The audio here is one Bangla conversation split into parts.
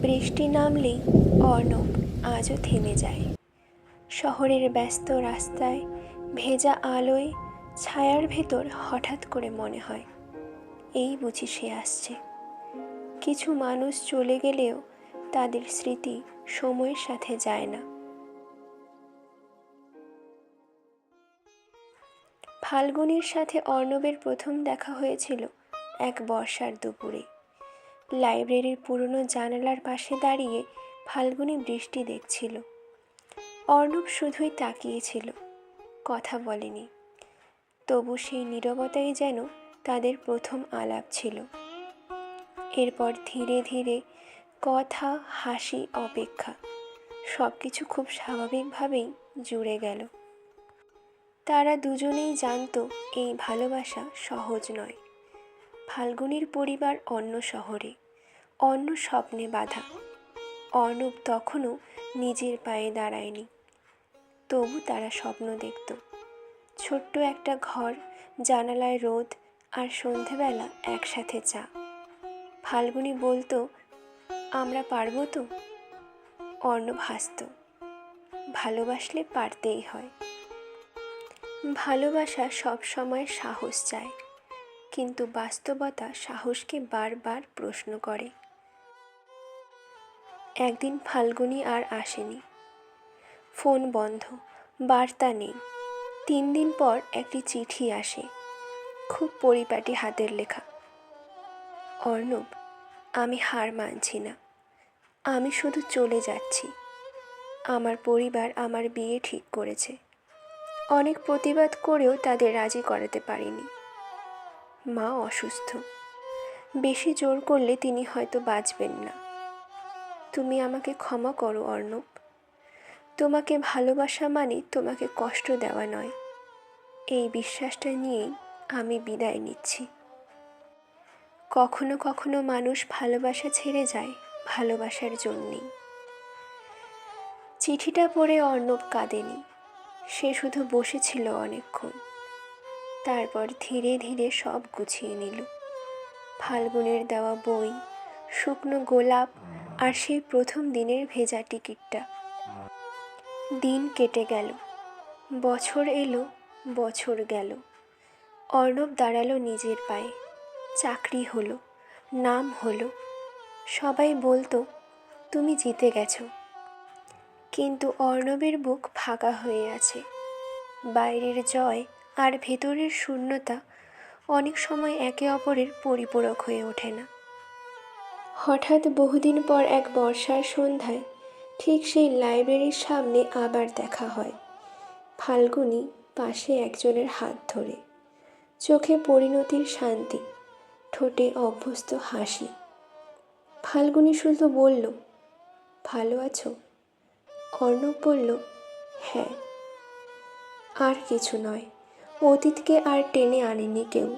বৃষ্টি নামলেই অর্ণব আজও থেমে যায়। শহরের ব্যস্ত রাস্তায় ভেজা আলোয় ছায়ার ভেতর হঠাৎ করে মনে হয়, এই বুঝি সে আসছে। কিছু মানুষ চলে গেলেও তাদের স্মৃতি সময়ের সাথে যায় না। ফাল্গুনীর সাথে অর্ণবের প্রথম দেখা হয়েছিল এক বর্ষার দুপুরে। লাইব্রেরির পুরনো জানালার পাশে দাঁড়িয়ে ফাল্গুনী বৃষ্টি দেখছিল। অর্ণব শুধুই তাকিয়েছিল, কথা বলেনি। তবু সেই নীরবতাই যেন তাদের প্রথম আলাপ ছিল। এরপর ধীরে ধীরে কথা, হাসি, অপেক্ষা সব কিছু খুব স্বাভাবিকভাবেই জুড়ে গেল। তারা দুজনেই জানতো এই ভালোবাসা সহজ নয়। ফাল্গুনীর পরিবার অন্য শহরে, অন্য স্বপ্নে বাঁধা। অর্ণব তখনও নিজের পায়ে দাঁড়ায়নি, তবু তারা স্বপ্ন দেখত। ছোট্ট একটা ঘর, জানালায় রোদ, আর সন্ধেবেলা একসাথে চা। ফাল্গুনী বলতো, আমরা পারবো তো? অর্ণব হাসত, ভালোবাসলে পারতেই হয়। ভালোবাসা সব সময় সাহস চায়, কিন্তু বাস্তবতা সাহসকে বারবার প্রশ্ন করে। একদিন ফাল্গুনী আর আসেনি। ফোন বন্ধ, বার্তা নেই। 3 দিন পর একটি চিঠি আসে, খুব পরিপাটি হাতের লেখা। অর্ণব, আমি হার মানছি না। আমি শুধু চলে যাচ্ছি। আমার পরিবার আমার বিয়ে ঠিক করেছে। অনেক প্রতিবাদ করেও তাদের রাজি করাতে পারিনি। মা অসুস্থ, বেশি জোর করলে তিনি হয়তো বাঁচবেন না। তুমি আমাকে ক্ষমা করো অর্ণব। তোমাকে ভালোবাসা মানে তোমাকে কষ্ট দেওয়া নয়। এই বিশ্বাসটা নিয়েই আমি বিদায় নিচ্ছি। কখনো কখনো মানুষ ভালোবাসা ছেড়ে যায় ভালোবাসার জন্যেই। চিঠিটা পড়ে অর্ণব কাঁদেনি, সে শুধু বসেছিল অনেকক্ষণ। তারপর ধীরে ধীরে সব গুছিয়ে নিল। ফাল্গুনের দেওয়া বই, শুকনো গোলাপ, আর সেই প্রথম দিনের ভেজা টিকিটটা। দিন কেটে গেল, বছর এলো, বছর গেল। অর্ণব দাঁড়ালো নিজের পায়ে। চাকরি হলো, নাম হলো। সবাই বলতো, তুমি জিতে গেছো। কিন্তু অর্ণবের বুক ফাঁকা হয়ে আছে। বাইরের জয় আর ভেতরের শূন্যতা অনেক সময় একে অপরের পরিপূরক হয়ে ওঠে না। হঠাৎ বহুদিন পর এক বর্ষার সন্ধ্যায় ঠিক সেই লাইব্রেরির সামনে আবার দেখা হয়। ফাল্গুনী পাশে একজনের হাত ধরে, চোখে পরিণতির শান্তি, ঠোঁটে অভ্যস্ত হাসি। ফাল্গুনী শুধু বলল, ভালো আছো? অর্ণব বলল, হ্যাঁ। আর কিছু নয়, অতীতকে আর টেনে আনেনি কেউ।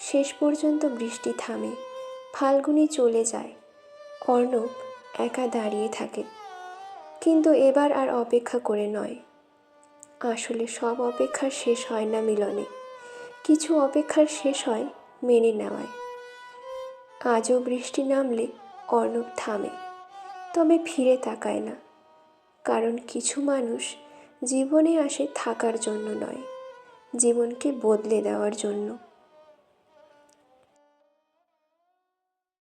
শেষ পর্যন্ত বৃষ্টি থামে, ফাল্গুনী চলে যায়। অর্ণব একা দাঁড়িয়ে থাকে, কিন্তু এবার আর অপেক্ষা করে নয়। আসলে সব অপেক্ষার শেষ হয় না মিলনে, কিছু অপেক্ষার শেষ হয় মেনে নেওয়ায়। আজও বৃষ্টি নামলে অর্ণব থামে, তবে ফিরে তাকায় না। কারণ কিছু মানুষ জীবনে আসে থাকার জন্য নয়, জীবনকে বদলে দেওয়ার জন্য।